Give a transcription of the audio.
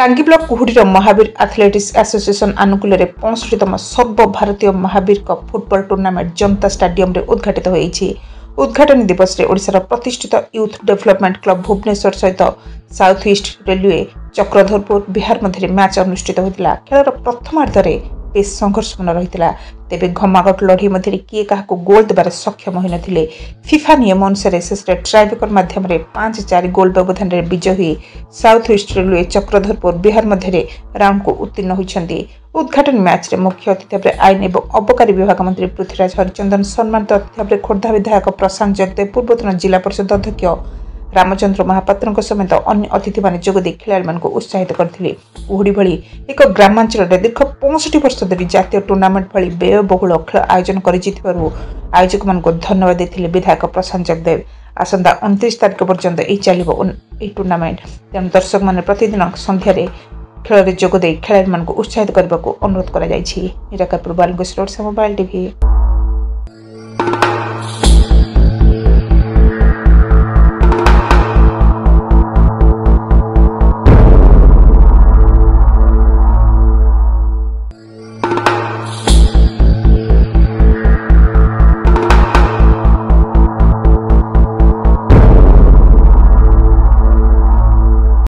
टांगी ब्लॉक कुहुडीर Mahavir athletics association आनुकूल्य 65तम सर्वभारतीय Mahavir cup football tournament Janata stadium रे उद्घाटित होईछि। उद्घाटन दिवस रे ओडिशार प्रतिष्ठित यूथ डेवलपमेंट क्लब भुवनेश्वर सहित south east railway Chakradharpur Bihar मध्य मैच अनुष्ठित होता। खेलर प्रथमार्ध में बेस संघर्षपूर्ण रही तेज घमाघट लड़ी मध्य किए क्या गोल देवार सक्षम हो नथिले। फिफा नियम अनुसार शेष ट्राइब्रेकर माध्यम 5-4 गोल व्यवधान विजय हुई south east railway Chakradharpur Bihar मध्य राउंड को उत्तीर्ण होती। उद्घाटन मैच रे मुख्य अतिथि भाव आईन एवं अबकारी विभाग मंत्री पृथ्वीराज हरिचंदन, सम्मानित अतिथि भाव खोर्धा विधायक प्रशांत जगदेव, पूर्वतन जिला परिषद अध्यक्ष रामचंद्र महापात्र समेत अन्य अतिथि मैंने जोगदे खेलाड़ी को उत्साहित करते। कुहुडी भली एक ग्रामांचल दीर्घ 65 वर्ष धरी जातीय टूर्नामेंट भली व्ययबहुल खेल आयोजन कर आयोजक मान धन्यवाद देते विधायक प्रशांत जगदेव। आसंता 29 तारिख पर्यंत चलो टूर्नामेंट, तेणु दर्शक मैंने प्रतिदिन संध्यारे खेल में जोगदे खेलाड़ी उत्साहित करने को अनुरोध कर। Mobile TV.